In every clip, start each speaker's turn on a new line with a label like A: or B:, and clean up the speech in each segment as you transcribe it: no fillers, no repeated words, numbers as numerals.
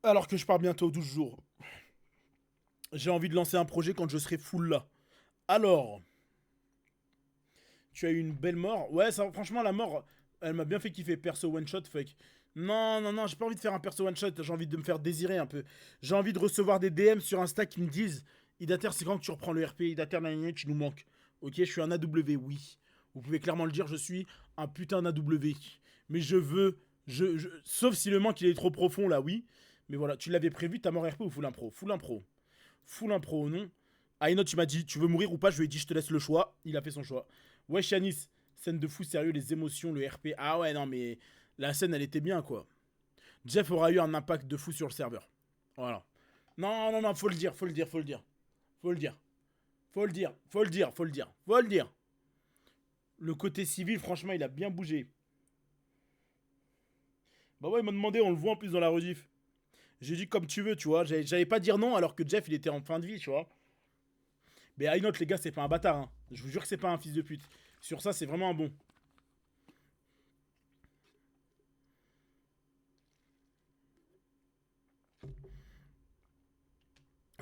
A: Alors que je pars bientôt 12 jours. J'ai envie de lancer un projet quand je serai full là. Alors, tu as eu une belle mort. Ouais, ça, franchement, la mort, elle m'a bien fait kiffer. Perso one shot, fake. Non, non, non, j'ai pas envie de faire un perso one shot. J'ai envie de me faire désirer un peu. J'ai envie de recevoir des DM sur Insta qui me disent Idater, c'est quand que tu reprends le RP Idater, tu nous manques. Ok, je suis un AW, oui. Vous pouvez clairement le dire, je suis un putain d'AW. Mais je veux. Sauf si le manque il est trop profond là, oui. Mais voilà, tu l'avais prévu, ta mort RP ou full impro? Full impro. Full impro, non. Aino, tu m'as dit, tu veux mourir ou pas? Je lui ai dit, je te laisse le choix. Il a fait son choix. Ouais, Yanis, scène de fou sérieux, les émotions, le RP. Ah ouais, non, mais la scène, elle était bien, quoi. Jeff aura eu un impact de fou sur le serveur. Voilà. Non, non, non, faut le dire, faut le dire, faut le dire. Faut le dire. Faut le dire, faut le dire, faut le dire, faut le dire. Le côté civil, franchement, il a bien bougé. Bah ouais, il m'a demandé, on le voit en plus dans la rediff. J'ai dit comme tu veux, tu vois. J'allais pas dire non alors que Jeff, il était en fin de vie, tu vois. Mais Aynot, les gars, c'est pas un bâtard. Hein. Je vous jure que c'est pas un fils de pute. Sur ça, c'est vraiment un bon.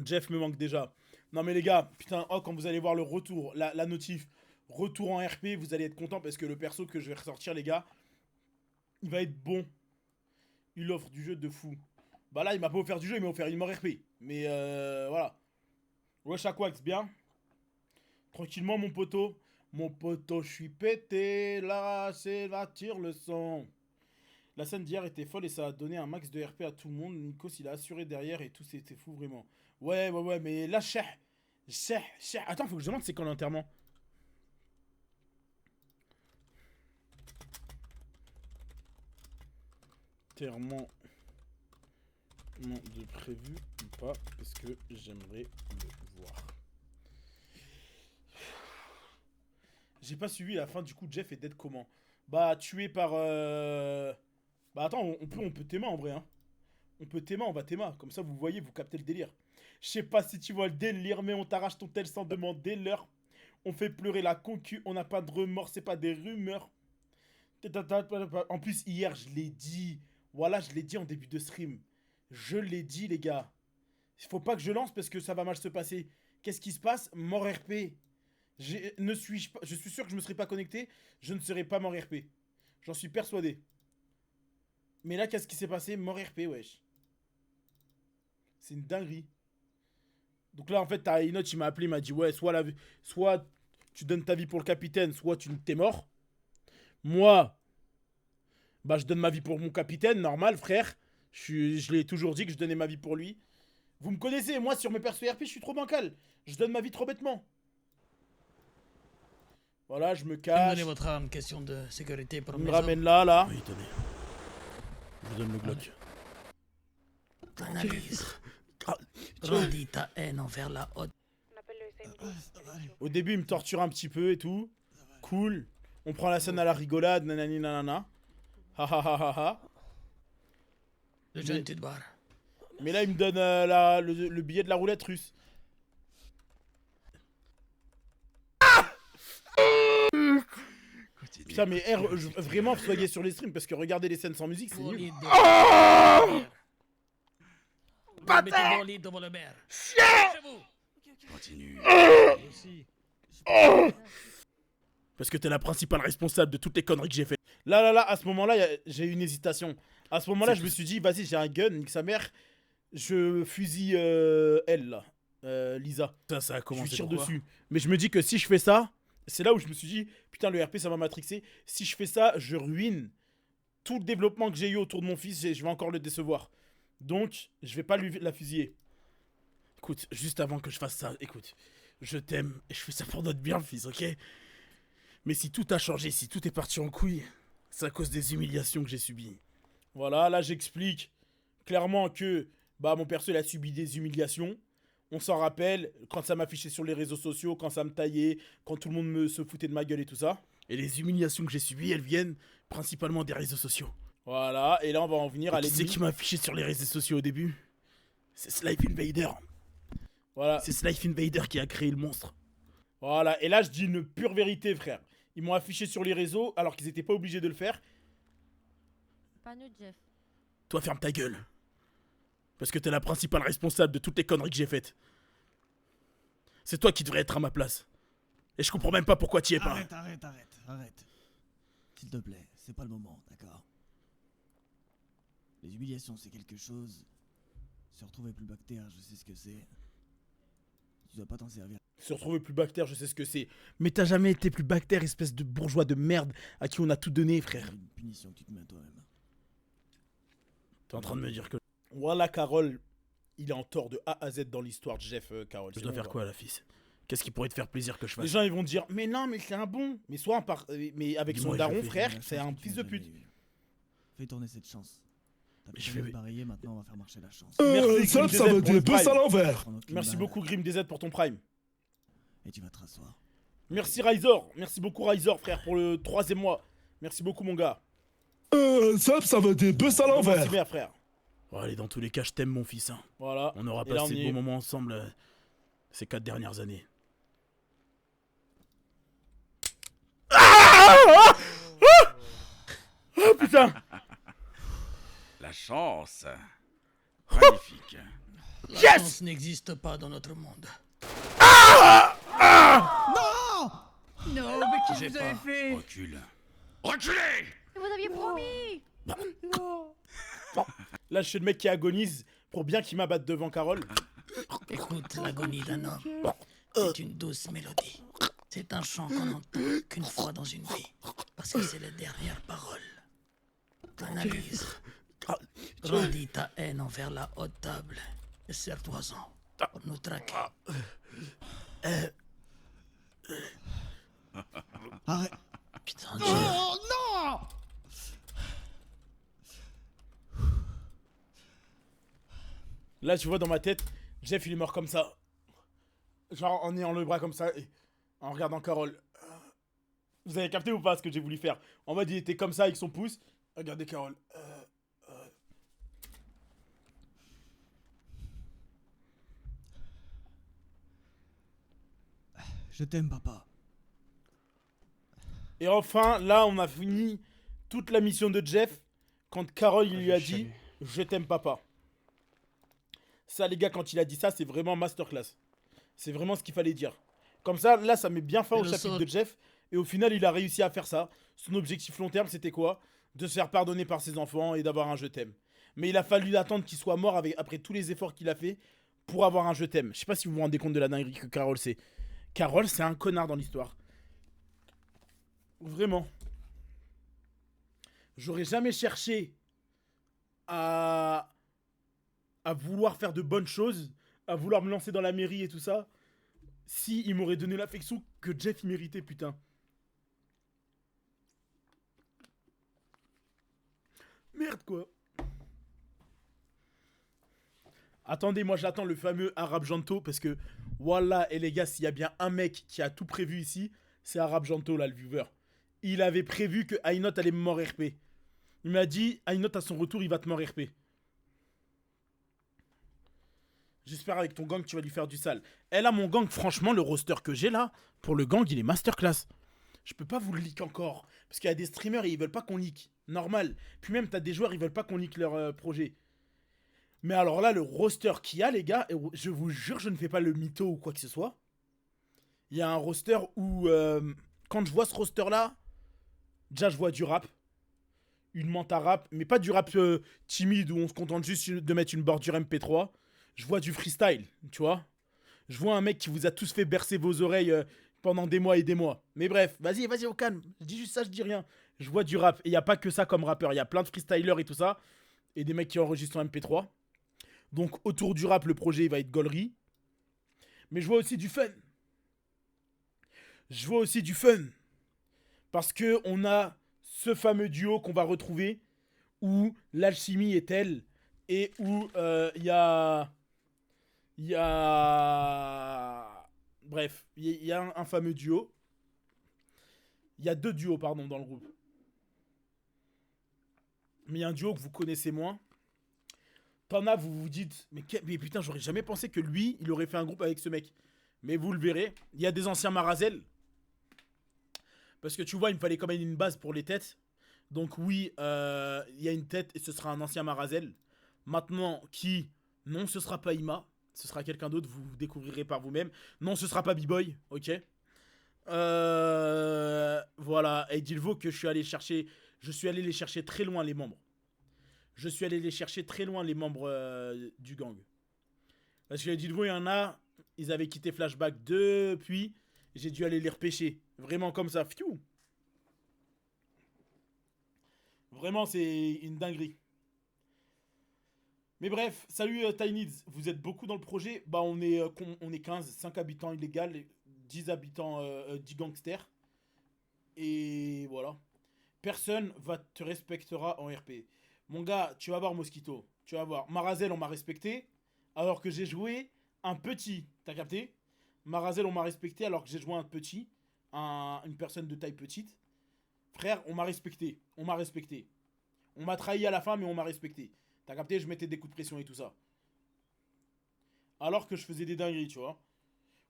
A: Jeff me manque déjà. Non, mais les gars, putain, oh, quand vous allez voir le retour, la notif, retour en RP, vous allez être content parce que le perso que je vais ressortir, les gars, il va être bon. Il offre du jeu de fou. Bah là, il m'a pas offert du jeu, il m'a offert une mort RP. Mais voilà. Wesh Aquax, bien. Tranquillement, mon poteau. Mon poteau, je suis pété. Là, c'est la tire le son. La scène d'hier était folle et ça a donné un max de RP à tout le monde. Nikos, il a assuré derrière et tout, c'était fou vraiment. Ouais, ouais, ouais, mais là, cher. Cher, cher. Attends, faut que je demande c'est quand l'enterrement. Enterrement de prévu ou pas? Parce que j'aimerais le voir. J'ai pas suivi la fin du coup. Jeff est dead comment? Bah, tué par. Bah, attends, on peut Théma en vrai, hein. On peut Théma, on va Théma. Comme ça, vous voyez, vous captez le délire. Je sais pas si tu vois le délire, mais on t'arrache ton tel sans demander l'heure. On fait pleurer la concu, on n'a pas de remords, c'est pas des rumeurs. En plus, hier, je l'ai dit. Voilà, je l'ai dit en début de stream. Je l'ai dit, les gars. Il faut pas que je lance parce que ça va mal se passer. Qu'est-ce qui se passe? Mort RP. Ne suis-je pas. Je suis sûr que je me serais pas connecté. Je ne serais pas mort RP. J'en suis persuadé. Mais là, qu'est-ce qui s'est passé? Mort RP, wesh. C'est une dinguerie. Donc là, en fait, t'as Inot, il m'a appelé, il m'a dit ouais, soit tu donnes ta vie pour le capitaine, soit tu t'es mort. Moi, bah, je donne ma vie pour mon capitaine, normal, frère. Je l'ai toujours dit que je donnais ma vie pour lui. Vous me connaissez, moi, sur mes persos RP, je suis trop bancal. Je donne ma vie trop bêtement. Voilà, je me
B: Vous me donnez
A: cache.
B: votre arme, question de sécurité pour
A: Il
B: mes
A: me
B: hommes.
A: ramène là, là. Oui, tenez. Je vous donne le Glock.
B: Analyse. Grandis ta haine envers la haute.
A: Au début, il me torture un petit peu et tout. Cool. On prend la scène à la rigolade, nanani nanana. Ha ha ha ha ha.
B: Le jeune Tudbar.
A: Mais là, il me donne le billet de la roulette russe. Putain, mais vraiment, soyez sur les streams parce que regarder les scènes sans musique, c'est nul.
B: Bâtard! Devant le maire.
C: Continue.
A: Parce que t'es la principale responsable de toutes les conneries que j'ai fait. Là, à ce moment-là, j'ai eu une hésitation. À ce moment-là, je me suis dit, vas-y, j'ai un gun, nique sa mère. Je fusille elle, là. Lisa.
C: Ça a
A: Je lui
C: commencé
A: tire
C: pourquoi?
A: dessus. Mais je me dis que si je fais ça, c'est là où je me suis dit, putain, le RP, ça m'a matrixé. Si je fais ça, je ruine tout le développement que j'ai eu autour de mon fils et je vais encore le décevoir. Donc, je vais pas la fusiller. Écoute, juste avant que je fasse ça, écoute, je t'aime et je fais ça pour notre bien, fils, ok? Mais si tout a changé, si tout est parti en couille, c'est à cause des humiliations que j'ai subies. Voilà, là j'explique clairement que bah mon perso il a subi des humiliations. On s'en rappelle quand ça m'affichait sur les réseaux sociaux, quand ça me taillait, quand tout le monde se foutait de ma gueule et tout ça. Et les humiliations que j'ai subies, elles viennent principalement des réseaux sociaux. Voilà, et là on va en venir à l'ennemi. Qui c'est qui m'a affiché sur les réseaux sociaux au début? C'est Slife Invader. Voilà. C'est Slife Invader qui a créé le monstre. Voilà, et là je dis une pure vérité, frère. Ils m'ont affiché sur les réseaux alors qu'ils étaient pas obligés de le faire.
D: Pas nous, Jeff.
A: Toi, ferme ta gueule. Parce que t'es la principale responsable de toutes les conneries que j'ai faites. C'est toi qui devrais être à ma place. Et je comprends même pas pourquoi t'y es pas.
C: Arrête. S'il te plaît, c'est pas le moment, d'accord? Les humiliations, c'est quelque chose. Se retrouver plus bactère, je sais ce que c'est. Tu dois pas t'en servir.
A: Se retrouver plus bactère, je sais ce que c'est. Mais t'as jamais été plus bactère, espèce de bourgeois de merde à qui on a tout donné, frère.
C: C'est une punition que tu te mets à toi-même.
A: T'es en train de me dire que... Voilà, Carole, il est en tort de A à Z dans l'histoire de Jeff, Carole. Je dois faire quoi, la fils? Qu'est-ce qui pourrait te faire plaisir que je fasse? Les gens, ils vont dire, mais non, mais c'est un bon. Mais soit mais avec son daron, frère, c'est un fils de pute.
C: Fais tourner cette chance.
A: Mais je vais
C: parier, maintenant on va faire marcher la chance.
A: Merci,
D: ça veut dire bus à l'envers.
A: Merci beaucoup, Grim DZ, pour ton prime.
C: Et tu vas te rasseoir.
A: Merci, Ryzor. Merci beaucoup, Ryzor, frère, pour le 3e mois. Merci beaucoup, mon gars.
D: Ça veut dire bus à l'envers.
A: Merci bien, frère. Oh, allez, dans tous les cas, je t'aime, mon fils. Hein.
D: Voilà.
A: On aura passé de bons moments ensemble ces 4 dernières années. Oh putain.
E: La chance. Magnifique.
B: La
A: Yes!
B: chance n'existe pas dans notre monde.
C: Non, mais qu'est-ce que vous avez fait?
E: Recule. Reculez!
F: Vous aviez promis.
A: Là, je suis le mec qui agonise pour bien qu'il m'abatte devant Carole.
B: Écoute l'agonie d'un homme. C'est une douce mélodie. C'est un chant qu'on n'entend qu'une fois dans une vie. Parce que c'est les dernières paroles. Analyse. Grandis ta haine envers la haute table. Et serre-toi-en pour nous traquer.
C: Arrête.
B: Putain de
C: Oh non!
A: Là, tu vois, dans ma tête, Jeff, il est mort comme ça. Genre, en ayant le bras comme ça et en regardant Carole. Vous avez capté ou pas ce que j'ai voulu faire? En mode, il était comme ça avec son pouce. Regardez Carole.
C: Je t'aime, papa.
A: Et enfin, là, on a fini toute la mission de Jeff quand Carole, il lui a dit « Je t'aime, papa ». Ça, les gars, quand il a dit ça, c'est vraiment masterclass. C'est vraiment ce qu'il fallait dire. Comme ça, là, ça met bien fin au chapitre de Jeff. Et au final, il a réussi à faire ça. Son objectif long terme, c'était quoi? De se faire pardonner par ses enfants et d'avoir un je t'aime. Mais il a fallu attendre qu'il soit mort après tous les efforts qu'il a fait pour avoir un je t'aime. Je sais pas si vous vous rendez compte de la dinguerie que Carole c'est. Carole, c'est un connard dans l'histoire. Vraiment. J'aurais jamais cherché à vouloir faire de bonnes choses, à vouloir me lancer dans la mairie et tout ça, si il m'aurait donné l'affection que Jeff il méritait, putain. Merde, quoi. Attendez, moi j'attends le fameux Arabe Janto, parce que, voilà, et les gars, s'il y a bien un mec qui a tout prévu ici, c'est Arabe Janto, là, le viewer. Il avait prévu que Aynot allait me mort RP. Il m'a dit, Aynot, à son retour, il va te mort RP. J'espère avec ton gang, tu vas lui faire du sale. Et là, mon gang, franchement, le roster que j'ai là, pour le gang, il est masterclass. Je peux pas vous le leak encore. Parce qu'il y a des streamers et ils veulent pas qu'on leak. Normal. Puis même, t'as des joueurs, ils veulent pas qu'on leak leur projet. Mais alors là, le roster qu'il y a, les gars, et je vous jure, je ne fais pas le mytho ou quoi que ce soit. Il y a un roster où, quand je vois ce roster-là, déjà, je vois du rap. Une menta rap, mais pas du rap timide où on se contente juste de mettre une bordure MP3. Je vois du freestyle, tu vois. Je vois un mec qui vous a tous fait bercer vos oreilles pendant des mois et des mois. Mais bref, vas-y, au calme. Je dis juste ça, je dis rien. Je vois du rap. Et il n'y a pas que ça comme rappeur. Il y a plein de freestylers et tout ça. Et des mecs qui enregistrent en MP3. Donc autour du rap, le projet il va être gaulerie. Mais je vois aussi du fun. Parce que on a ce fameux duo qu'on va retrouver où l'alchimie est telle et où il y a... Bref, il y a un fameux duo. Il y a 2 duos, pardon, dans le groupe. Mais il y a un duo que vous connaissez moins. T'en as, vous vous dites, mais putain, j'aurais jamais pensé que lui, il aurait fait un groupe avec ce mec. Mais vous le verrez. Il y a des anciens Marazel. Parce que tu vois, il me fallait quand même une base pour les têtes. Donc oui, il y a une tête et ce sera un ancien Marazel. Maintenant, qui Non, ce sera pas Ima. Ce sera quelqu'un d'autre, vous découvrirez par vous-même. Non, ce sera pas B-Boy, ok. Voilà, et dites-vous que je suis allé les chercher très loin, les membres. Je suis allé les chercher très loin, les membres du gang. Parce que dites-vous, il y en a, ils avaient quitté Flashback depuis, j'ai dû aller les repêcher. Vraiment comme ça, fiou. Vraiment, c'est une dinguerie. Mais bref, salut Tinyds, vous êtes beaucoup dans le projet. Bah on est 15, 5 habitants illégaux, 10 habitants 10 gangsters. Et voilà. Personne te respectera en RP. Mon gars, tu vas voir Mosquito. Tu vas voir. Marazel, on m'a respecté alors que j'ai joué un petit. T'as capté? Marazel, on m'a respecté alors que j'ai joué un petit. Une personne de taille petite. Frère, on m'a respecté. On m'a respecté. On m'a trahi à la fin, mais on m'a respecté. T'as capté? Je mettais des coups de pression et tout ça. Alors que je faisais des dingueries, tu vois.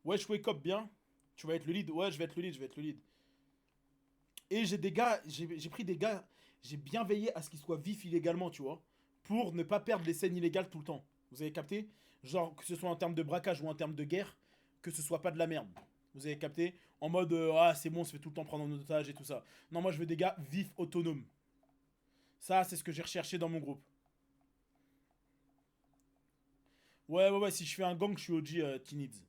A: Ouais, je wake up bien. Tu vas être le lead. Ouais, je vais être le lead. Et j'ai des gars, j'ai pris des gars, j'ai bien veillé à ce qu'ils soient vifs illégalement, tu vois. Pour ne pas perdre les scènes illégales tout le temps. Vous avez capté? Genre, que ce soit en termes de braquage ou en termes de guerre, que ce soit pas de la merde. Vous avez capté? En mode, ah, c'est bon, on se fait tout le temps prendre en otage et tout ça. Non, moi, je veux des gars vifs, autonomes. Ça, c'est ce que j'ai recherché dans mon groupe. Ouais, si je fais un gang, je suis OG Tinids.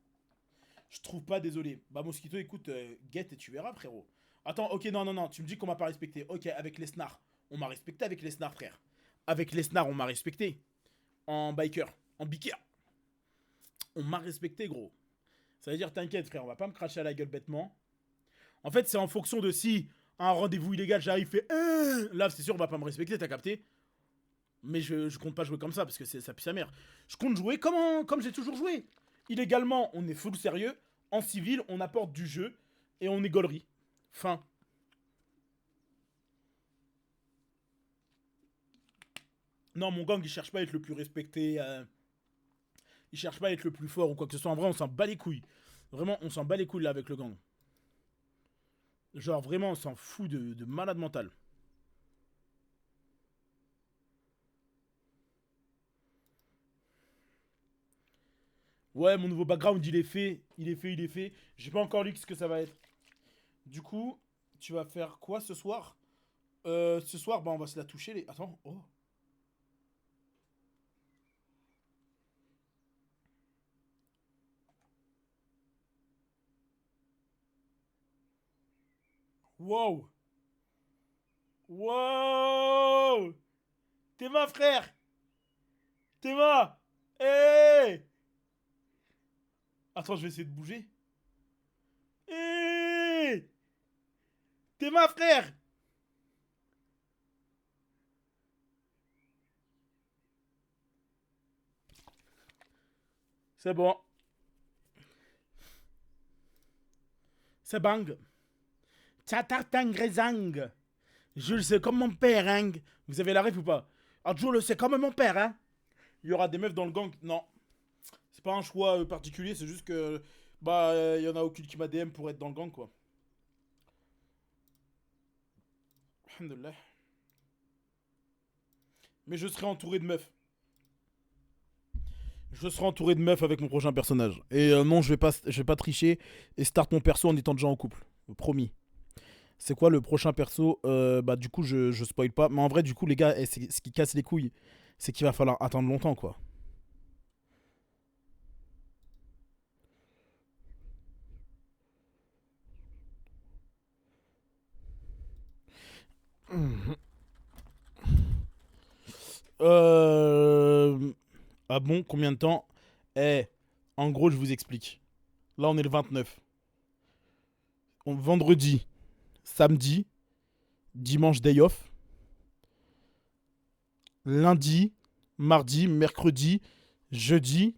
A: Je trouve pas, désolé. Bah, Mosquito, écoute, get et tu verras, frérot. Attends, ok, non, tu me dis qu'on m'a pas respecté. Ok, avec les snars. On m'a respecté avec les snars, frère. Avec les snars, on m'a respecté. En biker, en biker. On m'a respecté, gros. Ça veut dire, t'inquiète, frère, on va pas me cracher à la gueule bêtement. En fait, c'est en fonction de si un rendez-vous illégal, j'arrive, fait là, c'est sûr, on va pas me respecter, t'as capté? Mais je compte pas jouer comme ça parce que ça pue sa mère. Je compte jouer comme j'ai toujours joué. Illégalement, on est full sérieux. En civil, on apporte du jeu et on est gaulerie. Fin. Non, mon gang, il cherche pas à être le plus respecté. Il cherche pas à être le plus fort ou quoi que ce soit. En vrai, on s'en bat les couilles. Vraiment, on s'en bat les couilles là avec le gang. Genre, vraiment, on s'en fout de malade mental. Ouais, mon nouveau background, il est fait. J'ai pas encore lu ce que ça va être. Du coup, tu vas faire quoi ce soir? Ce soir, bah, on va se la toucher. Attends, oh. Wow. Wow. T'es ma frère. T'es ma. Hey. Attends, je vais essayer de bouger. Hey. T'es ma frère. C'est bon. C'est bang. Tchatartangrezang. Jules, c'est comme mon père, hein. Vous avez la ref ou pas? Ah, Jules, c'est comme mon père, hein. Il y aura des meufs dans le gang. Non. C'est pas un choix particulier, c'est juste que... Bah, il y en a aucune qui m'a DM pour être dans le gang, quoi. Alhamdoulilah. Mais je serai entouré de meufs. Je serai entouré de meufs avec mon prochain personnage. Et non, je vais pas tricher et start mon perso en étant déjà en couple. Promis. C'est quoi le prochain perso? Bah du coup je spoil pas. Mais en vrai du coup les gars, ce qui casse les couilles, c'est qu'il va falloir attendre longtemps quoi. Ah bon, combien de temps? En gros je vous explique. Là on est le 29. Vendredi, samedi, dimanche day off. Lundi, mardi, mercredi, jeudi.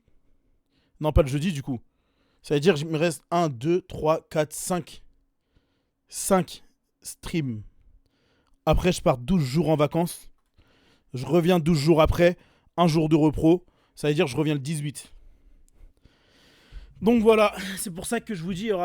A: Non, pas le jeudi du coup. Ça veut dire qu'il me reste 1, 2, 3, 4, 5. 5 streams. Après, je pars 12 jours en vacances. Je reviens 12 jours après. Un jour de repro. Ça veut dire que je reviens le 18. Donc voilà, c'est pour ça que je vous dis, il y aura